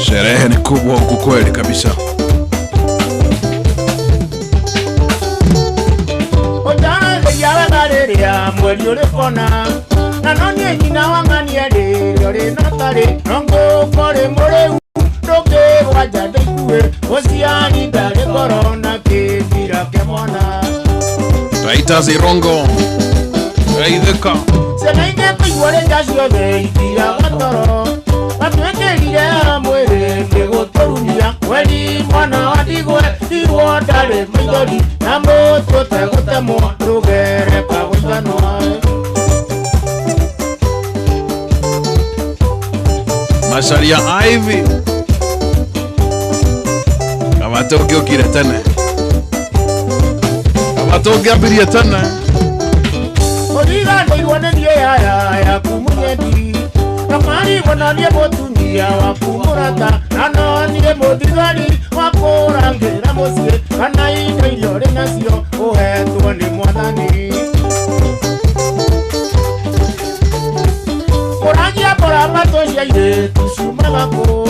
Sherehe ni kubwa huku kweli kabisa. Taita zirongo Eideka Senaike kuiwale jasio de itia gatoro Atuekerire amwere Negotorunia Wedi mwana wadigwe Iwo dale mwidori Namo tote gutemo Rugere kagutanoa Masaria Ivy Kamatoke okire tene Kamatoke apirie tene Oliga ndoiwane nie ya kumunyedi Kamari wana nie motunia wa kumurata Nano nie modigari wa kurangera mosie Kana ino ilore nasio Uhetuwa ni mwadhani Kurangia pora matoshia ile Tushumagako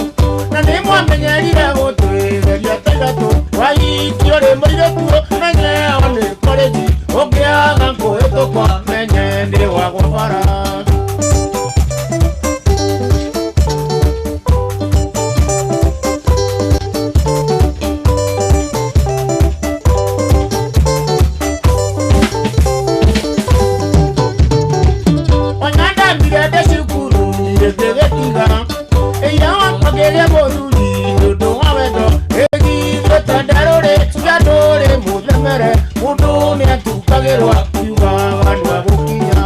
Na nemo amenyerire gotwe Veria tegato Wai kiore morire tuo Menye one koleji Ogeaga nkoheto kwa Menye ndi wagofara Onyanda mirede shukuru Nirete vetiga Eya wakagele moduli Nudo wawedo Egi veta darore Suyadore mudemere Mudu ni atukagerwa Yuga wanwa bukia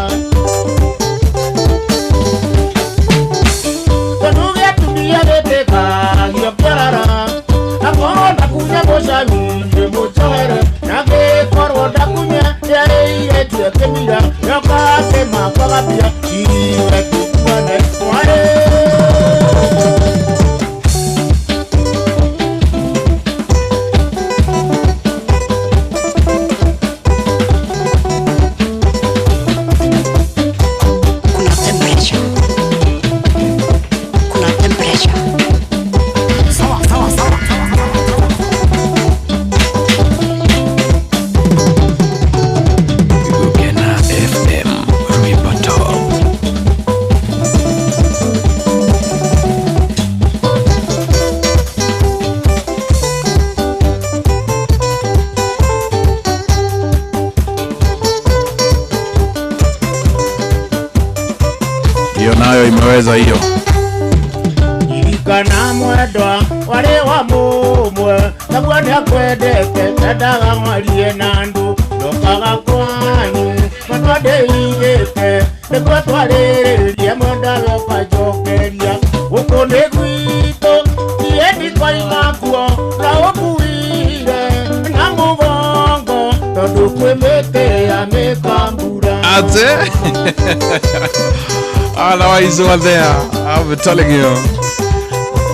Konuge tumia veteka Giopiarara Akoro dakunya boshami Ndemochohere Nage koro dakunya Yare tuekemira Yoka sema pagapia Iwe kukwane Mware Hiyo nayo imeweza hiyo. Irikana mwedwa wale wa mumwe Nagwani akwedeke Nedaga mwalie nandu Dokaga kwanyu Matwade igeke Nekwa twalereria Mwendaga kwa jokeria Uko negwito Iedi kwa imakuo La okuire Na mugongo Todu kwemete ya mekambura Ate? Otherwise over there, I'm telling you.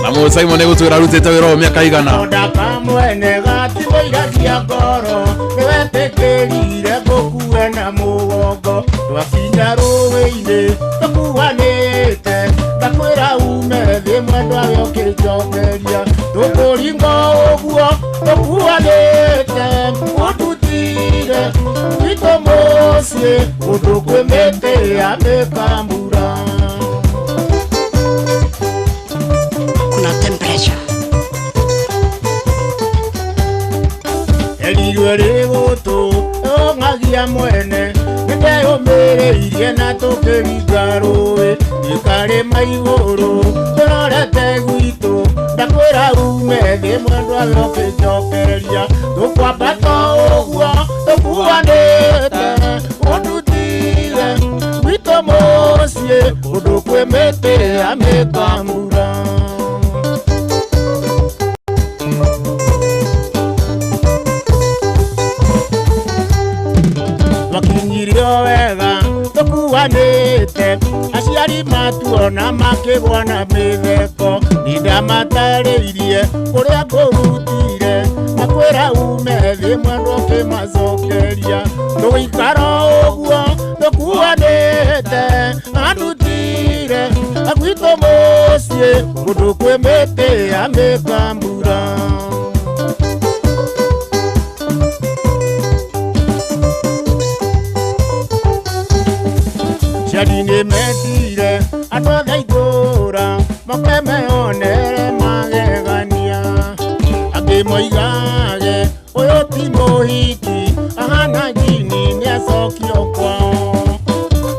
Namo Simon ego twira rutete wira o miaka igana. Odaka mwene gati boiragia ngoro Niwetekerire gũkue na mũgongo Twakinya rũĩ-inĩ tũkuanĩte Ndakwĩra ume thĩ mwendwa we ũkĩnjokeria Tũkũringa ũguo tũkuanĩte Ũndutire gwitũ mũciĩ Ũndũ kwĩ mĩtĩ ya mĩkambura Kuna temperature. Elirwe rĩgũtũ ong'agia mwene twambĩrĩirie na tũkĩringa rũĩ ikarĩma igũrũ tũrorete gwitũ ndakwĩra ume thĩ mwendwa gĩũkĩnjokereria tũkwambata ũguo tũkuanĩte ũndutire gwitũ mũciĩ kũndũ kwĩ mĩtĩ ya mĩkambura. Twakinyirio wega tũkuanĩte aciari matuona makĩgwa na mĩtheko nindamatarĩirie ũrĩa ngũrutire nakwĩra ume thĩ mwendwa ũkĩmacokeria tũgĩikara ũguo tũkuanĩte andutire gwitũ mũciĩ kũndũ kwĩ mĩtĩ ya mĩkambura. Ciari nĩmendire andũ othe itũũra moke meonere magegania angĩ moigage ũyũ ti mũhiki ahana njini nĩacokio kwao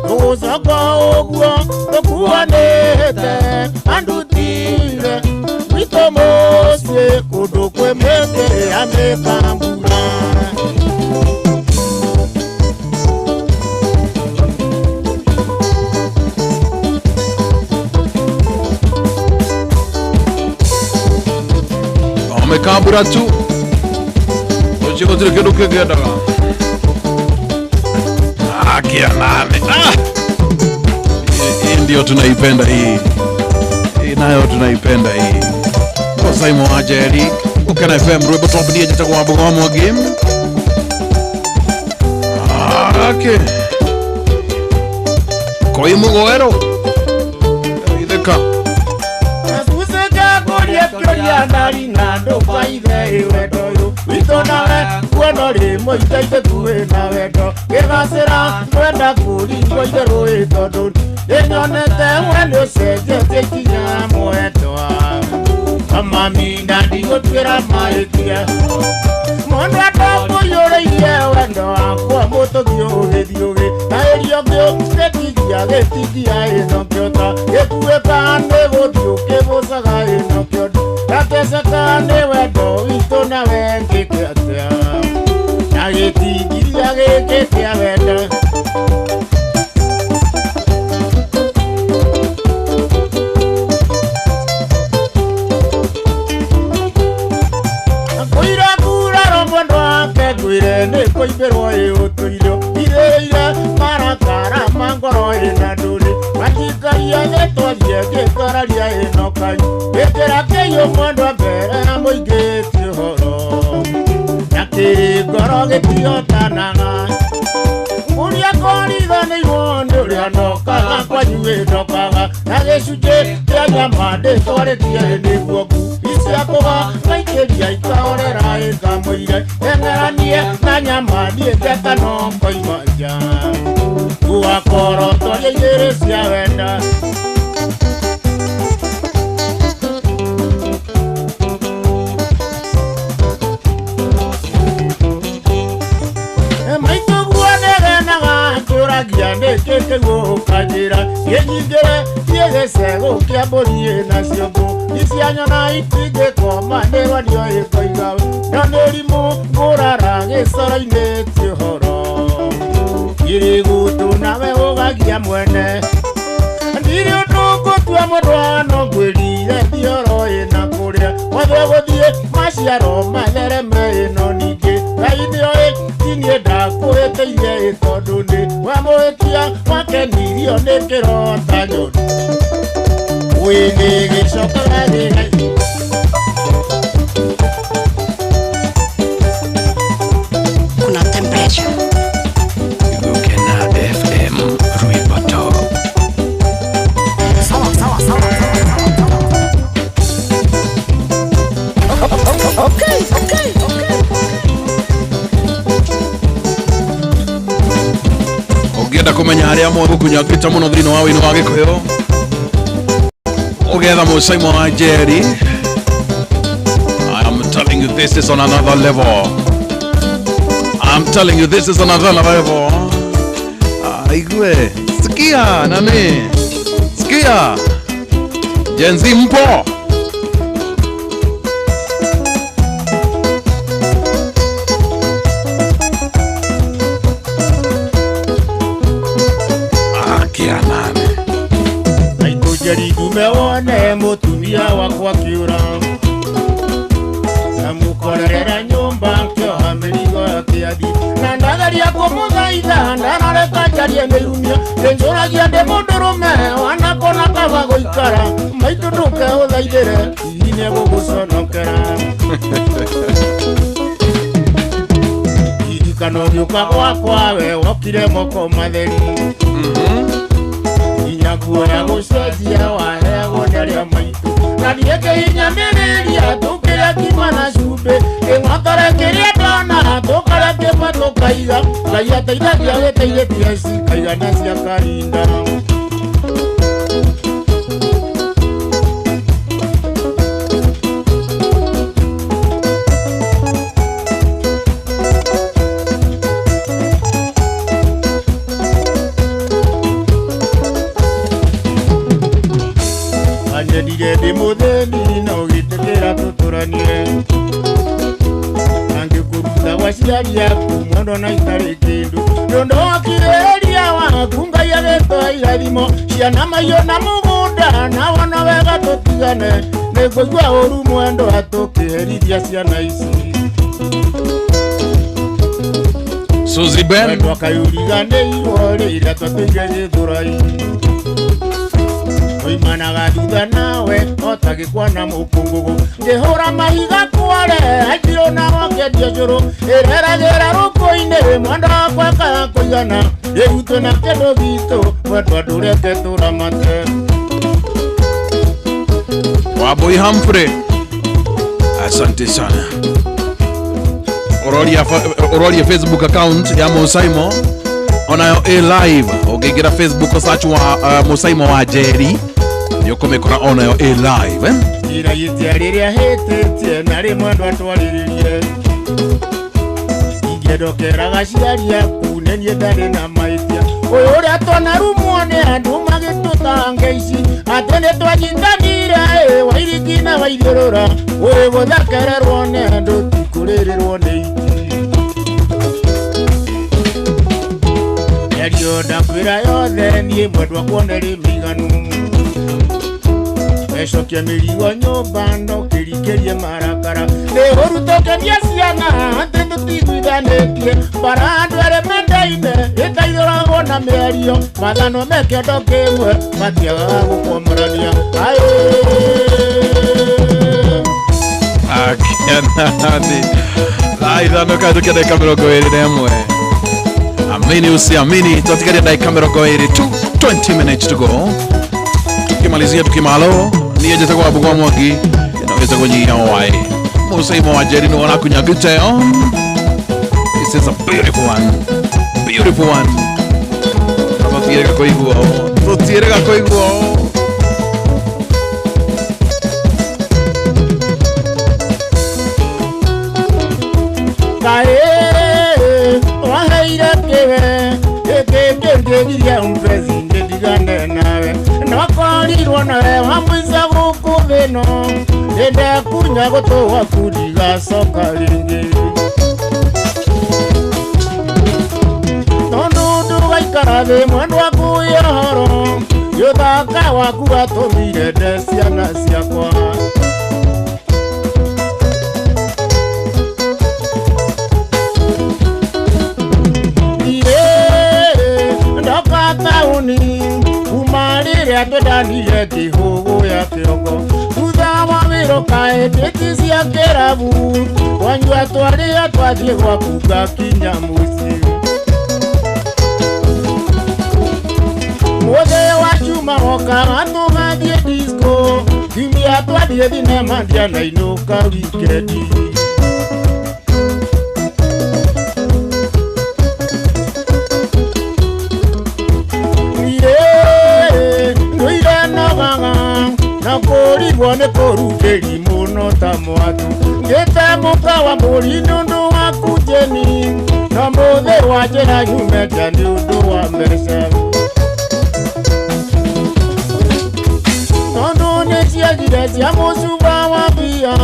tũgũcoka ũguo tũkuanĩte andutire gwitũ mũciĩ kũndũ kwĩ mĩtĩ ya mĩkambura. Mekambura tu Uchiko tuli kidu kegedara Kia nane Hii ndio tunaipenda hii nayo tunaipenda hii Kwa Simon Ajeri Ukena FM Rwebo Tombini Ejita kwa Wabugomo wa game Okay Koi Mugoero Ideka Kyoria nari nando paithe iwedoyo wito nawe kuono rimo itaite tuwe na wedo gĩgacĩra kwenda kũringwo itherũ ĩtondũ ĩnyonete wene ũcenjetie kinya mwendwa amami na ndigũtuĩra mahĩtia mũndũ atongũiyũrĩirie wendo wakwa mũtũthiĩ ũgĩthiũgĩ na ĩrio gĩũkĩtigia gĩtigia ĩno kĩota gĩkuĩka nĩ gũthiĩ ũkĩbũcaga ĩno kĩondo gateceka nĩ wendo witũ na wengĩke atĩa na gĩtingiria gĩkĩ kĩa wendo kũira kuraro mwendo wake ngwĩre nĩ kũimbĩrwo ĩũtũirio irĩire marakara mangoro ĩna ndũrĩ matikaia gĩtwarie gĩkararia ĩno kanyu gĩkĩra kĩiyũ mwendwa mbere ya mũingĩ ti ũhoro na kĩngoro gĩtiotanaga ũrĩa kũriganĩirwo nĩ ũrĩa ndokaga kwanyu ĩndokaga na gĩcunjĩ kĩa nyama ndĩtwarĩtie nĩguo ngu iciakũga maikĩria ikaorera ĩkamũire eng'eranie na nyama niĩ njata no ngoima nja guakorotoria igĩrĩ cia wenda Kĩgũkanjĩra gĩnyingĩre gĩgĩcegũ kĩa mbũri na ciũngũ icianyona itingĩkoma nĩrwanio ĩkoiga no nĩ ũrimũ ngũrara gĩcoro-inĩ ti ũhoro irĩgũtũ nawe ũgagia mwene ndirĩ ũndũ ngũtua mũndũ no ngwĩrire thioro ĩna kũrĩa wothe gũthiĩ maciaro mathereme ĩno ningĩ Ngai nĩoĩ ti niĩ ndakũhĩtĩirie tondũ nĩ wamũhĩtia wakenirio nĩ kĩrota nyoni wĩnĩ gĩcokaga gĩgai Kuna temperature Ukena FM Rwiboto Sawa sawa sawa Okay Ũngĩenda kũmenya harĩa mwe gũkunyangĩte mũno thĩinĩ wa wĩini wa Gĩkũyũ ũgetha mũ Simon Ajeri. I'm telling you this is on another level. I'm telling you this is on another level. Aigue. Sikia nani? Sikia. Jenzi mpo. Kia nani? Naitujeri tumeone mutumia wakwa kiura na mukorera nyumba kioha mirigo ya kiathi na ndagaria kumuthaitha ndanareka njarie nirumia ndinjuragia ndi mundurume wanakona kaba guikara maitu nduke uthaithire hihi niguguconokera iririkano giuka gwakwa we wokire moko matheri nguo ya gucenjia waheagwo nĩ arĩa maitũ na niĩ ngĩhinyanĩrĩria tũkĩrĩa kima na cumbĩ kĩng'otore kĩrĩa ndona tũkarĩa kĩmwe tũkaiga Ngai ateithagia gĩteithĩtie cikaigana cia karinda Ndige ndi mutheni na ugitekera tuturanie angikuruta waciari aku mwondo na itari kindu ndondo wakireria waku Ngai agĩtũhe irathimo ciana mahiũ na mũgũnda na wona wega tũtigane nĩngũigua ũru mwendo atũkĩherithia ciana ici Suzy Ben twakayuriganĩirwo rĩrĩa twatũire gĩthũrai Oimanaga thutha nawe otagĩkwa na mũkũngũgũ ngĩhũra mahiga kware aitiro na wakendia njũrũ ĩreragĩra rũkũ-inĩ mwenda wakwa kaga kũigana ĩrutwo na kĩndũ gitũ mwendwa ndũreke tũramate Wambui Humphrey, asante sana. Uroria Facebook account ya Musaimo onayo live ukigira Facebook search wa Musaimo wa Jerry nĩũkũmĩkora onayo live ira yitia rĩrĩa hĩtĩtie na rĩmwe andũ atwarĩrĩrie ingĩndokera gaciari aku nĩ niĩ ndarĩ na mahĩtia ũyũ ũrĩa twanarumwo nĩ andũ magĩtũtanga ici atĩ nĩ twanyitanire wairiki na waithiũrũra ũĩ gũthekererwo nĩ andũ tikũrĩrĩrwo nĩ iti yario ndakwĩra yothe niĩ mwendwa kuone rĩ mĩiganu ecokia mĩrigo nyũmba no kĩrikĩrie marakara nĩhũrutũkenia ciana atĩ tũtiguithanĩtie bara andũ erĩ mendaine ĩtaithũragwo na mĩario mathano me kĩondo kĩmwe matiagaga gũkomorania akenani ithano kaitũ kĩa ndagĩka 21 amini usiamini twatigaria ndagĩka 20 minutes to go tukimalizia tukimalo niye jetagwo abugwa mwaki inaweza kunyia wai Musaimo wa Jerry no nakunyagite this is a beautiful one tutierega koiguo kae waheire kiwe ekekengegiria umfezi ndigane nawe nokorirwo nawe wamwiza gũkũ thĩno ndekunya gũtũwa kundigacoka rĩngĩ tondũ ndũgaikara thĩ mwendwa kuya ũhoro gĩthaka waku gatũmire nde ciana ciakwa rĩrĩa twendanirie kĩhũgũ ya kĩongo thutha wa wĩro kaĩ ndĩti cia kĩrabu twanyua twarĩa twathiĩ gwaku ngakinya mũciĩ mũthĩ wa cuma wokaga tũgathiĩ disco kiumia twathiĩ thinema ndianainũka wikendi kũrigwo nĩ kũrutĩri mũno ta mwatu ngĩte mũka wa mũri nĩ ũndũ waku Jeni na mũthĩ wa njĩra nyumete nĩ ũndũ wa wa mbeca tondu ni ciagire cia mucuba wa mbia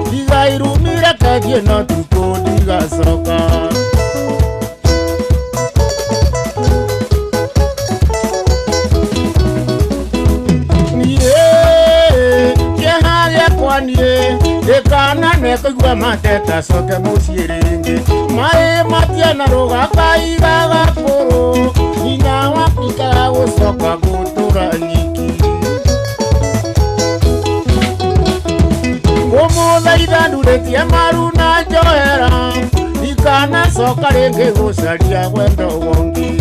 ndigairumire kathie no tuko ndigacoka Dekana nekigwa mateta soke musiringi Mae matia na roga kaiga gakuru Nina wapika usoka gutura nyiki Umutha ithanduretie maru na njohera Ikana soka ringi gucaria wendo wongi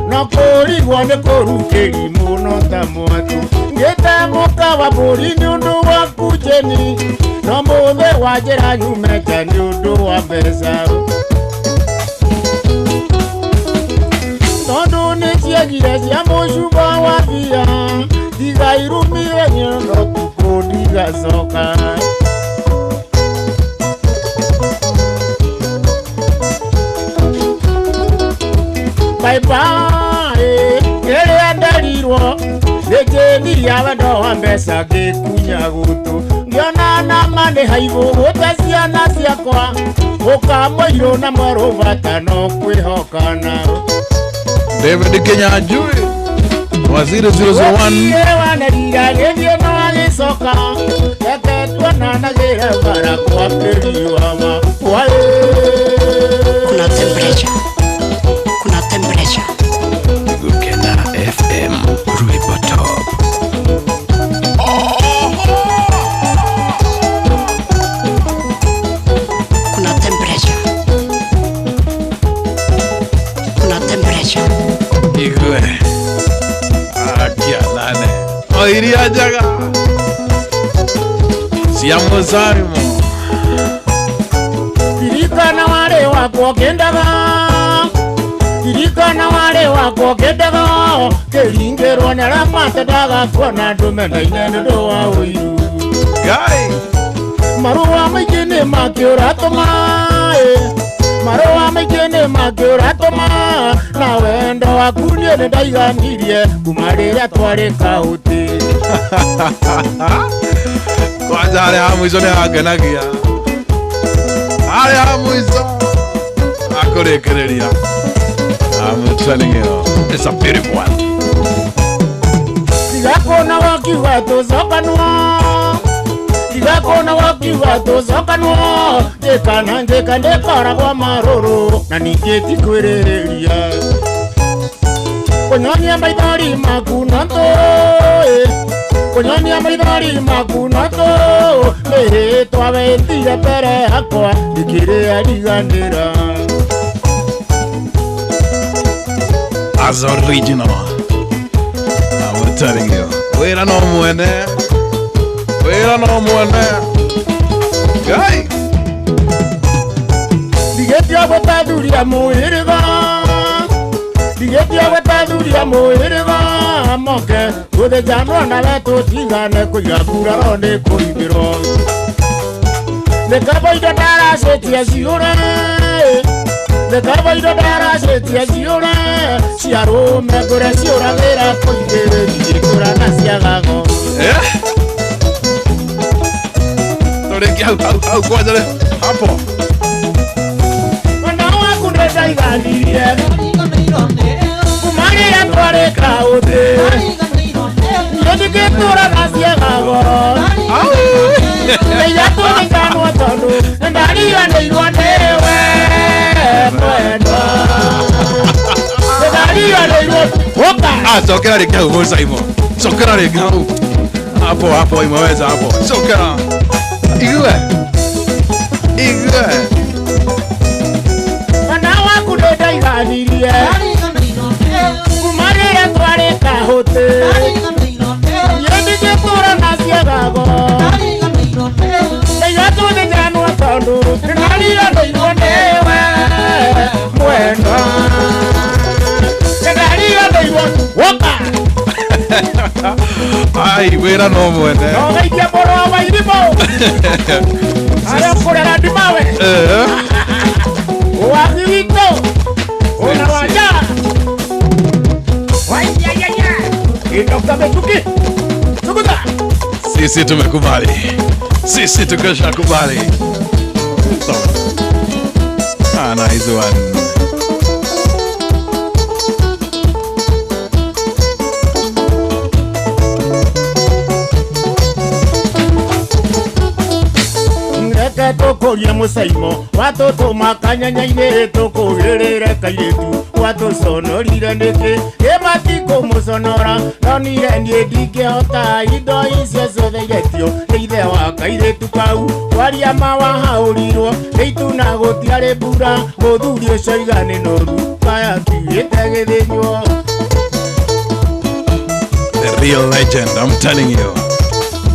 no kurigwo ni kurukiri muno ta mwatu ngitamuka wa buri ni undu wa kujeni no muthe wa njira nyumete ni undu wa mbeca tondu ni ciagire cia mucuba wa mbia ndigairumire nyondo tuko ndigacoka bye bye Kere ndarirwo Nĩngĩniria wendo wa mbeca ngĩkunya gutu Ngĩona nama nĩ haibũ gũte ciana ciakwa Mũkamũirũ na mwerũ bata no kwĩhokana David Kinyanjui Waziri 001 wanarira gĩthiĩ no agĩcoka Reke tuonanagĩre bara kwa pĩri wa mwaĩ Kuna temperature Gukena FM Ruibo Top Kuna temperature Igwe Akia nane Oiria jaga Siamo zarimo Tirikana wale wako kendaga Tirikana wale wako kendaga Keringero nara matadaga Kona dumena inendo wa uiru Guy Marua maigene makiura toma Marua maigene makiura toma Na wendo wakunie ndaiganirie Kumarĩrĩa twarĩ kauti Kwanza harĩa ha mũico nĩ hangenagia harĩa ha mũico akũrĩkĩrĩria I'm telling you it's a beautiful one Igakona wakiuga tũcokanwo Igakona wakiuga tũcokanwo Njĩkana njĩka ndĩkoragwo marũrũ Na ningĩ tikwĩrĩrĩria Kunyonia maithori maku na tũ Kunyonia maithori maku na tũ Nĩhĩtwa wĩtire mbere yakwa Ndikĩrĩa ndiganĩra as original I'm telling you wĩra no mwene Guy Ndigetia gũtathuria mũhĩrĩga Ndigetia gũtathuria mũhĩrĩga Moke gũthĩnjanwo nawe tũtigane kũiga kuraro nĩ kũrĩmĩrwo Nĩkaba indo ndaracĩtie ciũre Nĩkaba indo ndaracĩtie ciũre Cia rũme ngũre ciũragĩra kũigĩrĩria ikũra na ciagago Toreki hau kwanza hapo Mwana waku ndaiganirie Kumarĩrĩa twarĩ kauthi Nĩndĩkĩtũra na ciagago Nĩyatũnĩkanwo tondũ Nĩndariganĩirwo nĩwe mwendwa Nĩndariganĩirwo Woka Sokera rĩngĩ hau Musa imo Sokera rĩngĩ hau Hapo imeweza hapo Sokera Igwe Mwana waku ndaiganirie Kumarĩrĩa twarĩ kahũtĩ Nĩndĩkĩtũra na ciagago Nĩyatũnĩkanwo tondũ Nĩndariganĩirwo nĩwe mwendwa Nĩndariganĩirwo Woka Ai, wera no mwene. No gaikia moro wa irimo. Ara kurera ndimawe. Wagito. Ona waja. Itoka betuki. Tukuta. Sisi tumekubali. Sisi tukashakubali. Nice one. Ngeke tukurie musaimo watoto makanyanya-ine tukugirire kairetu watuconorire niki imatiko muconora nonire nie ndingihota indo icio ciothe iretio ni ithe wa kairetu kau waria mawahaurirwo ni ituna gutiari mbura muthuri ucio igani noru kaya kiite githinyo. The real legend, I'm telling you.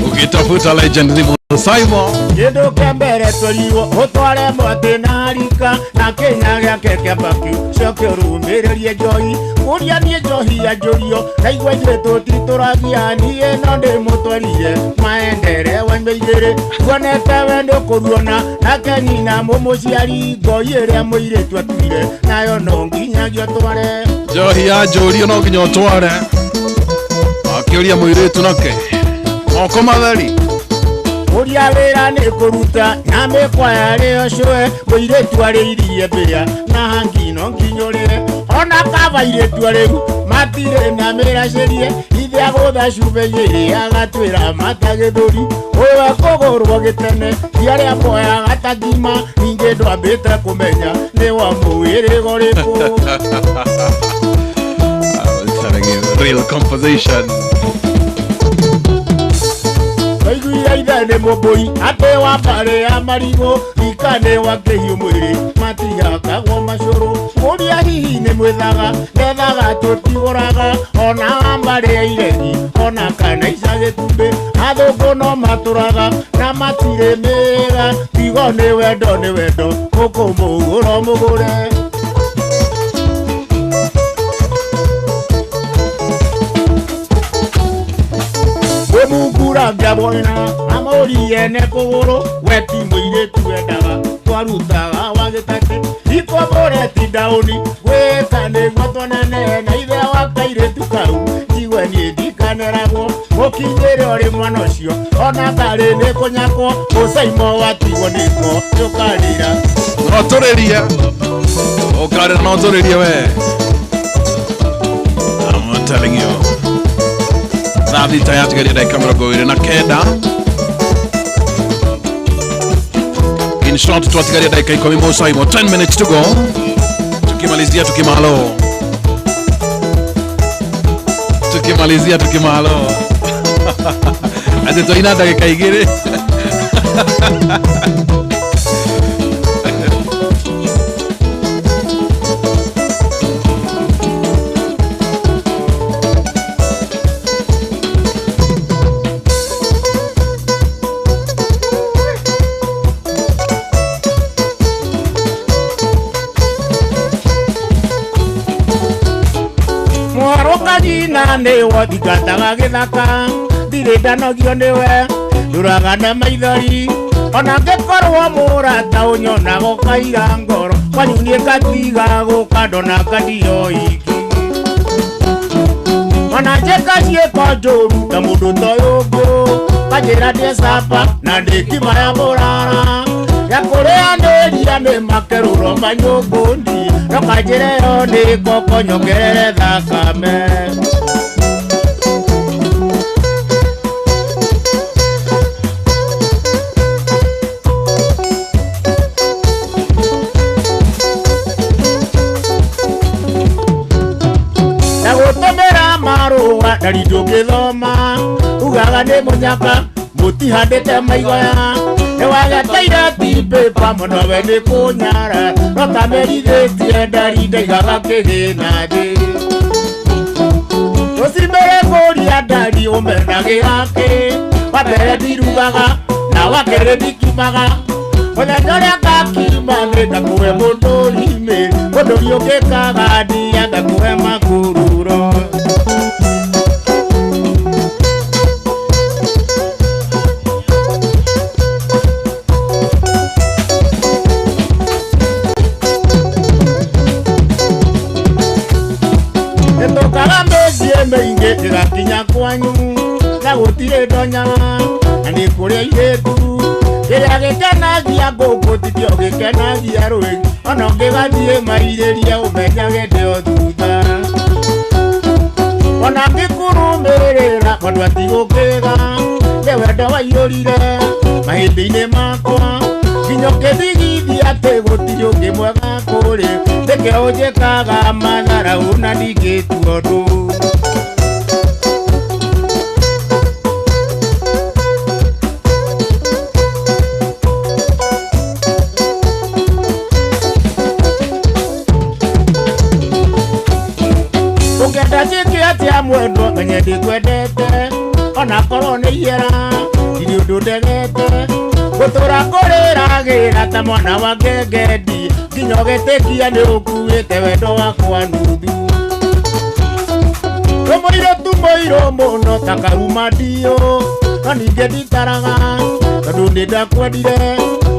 Ukitafuta legend ni Musaimo. Kindu kia mbere tũrirwo ũtware mwatĩ na rika na kĩnya gĩake kĩambaki coke ũrũmĩrĩrie njohi kũria niĩ njohi ya njũrio naigua ithuĩ tũtitũragia niĩ no ndĩmũtwarire maendere wanyua igĩrĩ kuonete we ndũkũruona nake nyina mũmũciari ngoi ĩrĩa mũirĩtu atuire nayo no nginyagia ũtware njohi ya njũrio no nginya ũtware akĩũria mũirĩtu nake moko matheri uria wira ni kuruta na mekwa yale cioe mũirĩtu arĩirie mbĩa na hangi no nginyũrĩre ona kabairetu arĩu matire na mĩracerie ithe agũtha cumbe igĩrĩ agatwĩra matagĩthũri ũwe kũgũrwo gĩtene tiarĩa moya gatagima ningĩ ndwambĩte kũmenya nĩ wa mũwĩrĩgo rĩkũ. Real composition. Kaiguia ithe nĩ mũmbũi atĩ wa mbarĩ ya marigũ ikane wa kĩhiũ mwĩrĩ matihakagwo macũrũ ũrĩa hihi nĩ mwĩthaga nethaga tũtigũraga ona wa mbarĩ ya iregi ona kana ica gĩtumbĩ athũngũ no matũraga na matirĩ mĩĩga tigo nĩ wendo mũkũmũgũro mũgũre. Mungura ngabona amoriye ne kuguru weti mũirĩtu wendaga twarutaga wa gĩtake ikobore ti dauni gwĩka nĩguo tũnene na ithe wa kairĩtu kau njigue niĩ ndikaneragwo mũkinyĩre ũrĩ mwana ũcio ona ngarĩ nĩ kũnyakwo Musaimo watigwo nĩko tũkarĩra notũrĩrie ũkarĩra notũrĩrie we. I'm telling you. Thaa thita yatigaria dakika 29 in short twatigaria dakika 10 Musaimo 10 minutes to go tukimalizia tukimalo ati toina dakika igiri nĩ wothingataga gĩthaka ndirĩ ndanogio nĩwe nduraga na maithori ona ngĩkorwo mũrata ũnyonaga ũkaira ngoro kwanyu niĩ ngatiga gũkandona ngathiĩ iki ona njĩka ciĩko njũru ta mũndũ toyũ ũngũ kanjĩra ndĩ camba na ndĩkima ya mũrara ya kũrĩanĩria nĩ makerũro manyũngũndi no kanjĩra ĩyo nĩ koko nyongerere thakame. Ndari ndũngĩthoma ugaga nĩ mũnyaka mũtihandĩte maigoya nĩwageteire timbĩpa mũno we nĩ kũnyara no tamerithĩtie ndari ndaigaga kĩgĩna thĩ tũcimĩre kũria ndari ũmenagĩ yake wa mbere ndirugaga na wa kerĩ ndikimaga mũthenya ũrĩa ngakima nĩ ngakũhe mũndũri-inĩ mũndũri ũngĩkaga ndia ngakũhe makururo. kwanyu na gutire ndonya na ni kuria iretu ria gikenagia ngũkũ tithio gikenagia rũĩ ona ũngĩgathiĩ mairĩria ũmenyage ndĩo thutha ona ngĩkũrũmĩrĩra mũndũ atigũkĩga nĩ wendo waiyũrire mahĩndĩ-inĩ makwa nginya ũkĩthigithia atĩ gũtirĩ ũngĩ mwega kũrĩ nĩkĩo ũnjĩkaga matharaũ na ndingĩtua ũndũ ũngĩenda njĩke atĩa mwendwo menye ndĩkwendete ona korwo nĩ ihera ndirĩ ũndũ ndegete gũtũra kũrĩragĩra ta mwana wa ngengendi nginya ũgĩtĩkia nĩ ũkuĩte wendo wakwa nuthu rũmũirũ tu mũirũ mũno ta karuma ndiũ no ningĩ nditaraga tondũ nĩ ndakwendire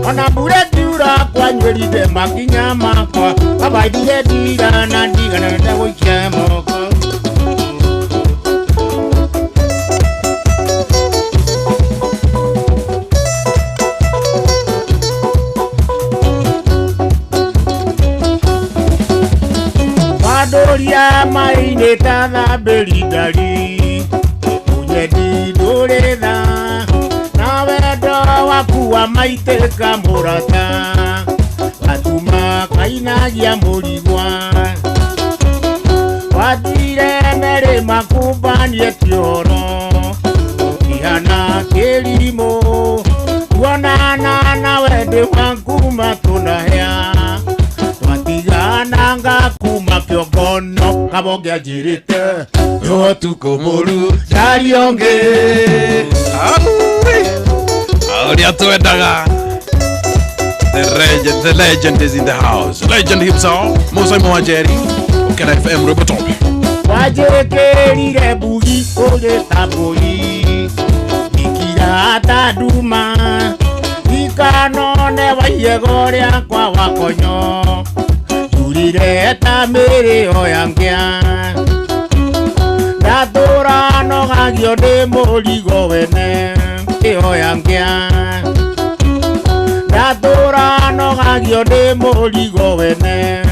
ona mbura ngiura kwanyuĩrire makinya makwa abaithire ndira na ndigana ndagũikia moko Doria mai ta thambĩri ndari ũnyendi ndũrĩ tha na wendo waku wa maitĩka mũrata gatuma kainagia mũrigwa wathire merĩ makumbanie kĩoro ihana kĩrimũ kuonana na wendi waku matũnahĩa twatigana kuma kĩongono kabonge anjĩrĩte no tukũ mũru ndarionge ũrĩa twendaga. The legend is in the house. Legend himself, Musa Mwajeri, Ukena FM Robotombe. Wajĩkĩrire mbugi ũrĩ ta mbũri ikira ta nduma ikanone waiyego rĩakwa wakonyo turire ta mĩrĩo ya ngĩa ndatũra nogagio ndĩ mũrigo wene ĩyo ya ngĩa ndatũra nogagio ndĩ mũrigo wene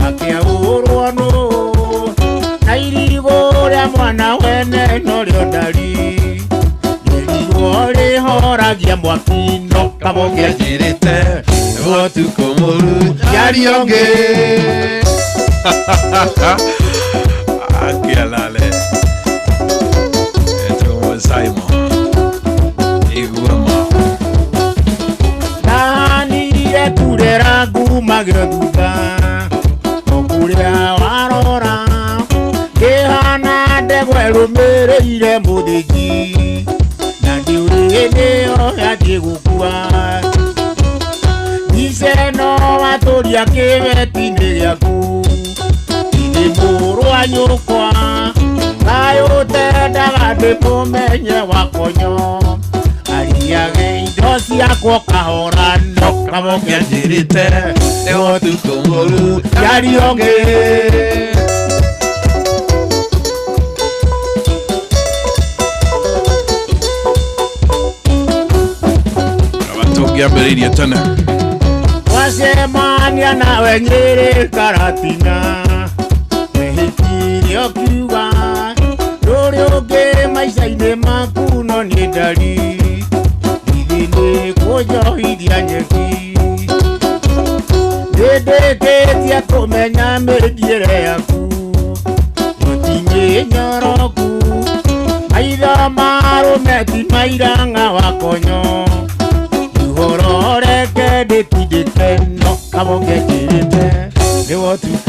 akĩahũrwo nũ na irigũ rĩa mwana wene no rĩo ndari irigũ rĩhoragia mwaki-no kabonge anjĩrĩte nĩguo tukũ mũru ndarionge Akialale Eto Simon Iguama Ndanire kurera ngumagio thutha ũkũrĩa warora kĩhana ndegwa ĩrũmĩrĩire mũthĩnji na ndiũrĩ nĩyo yathiĩ gũkua iceno watũria kĩbeti-inĩ gĩaku inĩ mũrũ nyũkwa ngayũtendaga ndĩmũmenye wakonyo ariage indo ciakwo kahora no kabonge anjĩrĩte nĩguo tukũ mũru ndarionge Abatugiambĩrĩirie tene wacemania nawe Nyĩrĩ Karatina wĩhĩtire ũkiuga ndũrĩ ũngĩ maica-inĩ maku no nĩ ndari ithe nĩ kũnjohithia nyeki ndĩndĩkĩtie kũmenya mĩthiĩre yaku gũtinyĩ nyoroku maitho marũme ti mairanga wakonyo ihoro reke ndĩtindĩke no kabonge anjĩrĩte nĩguo tukũ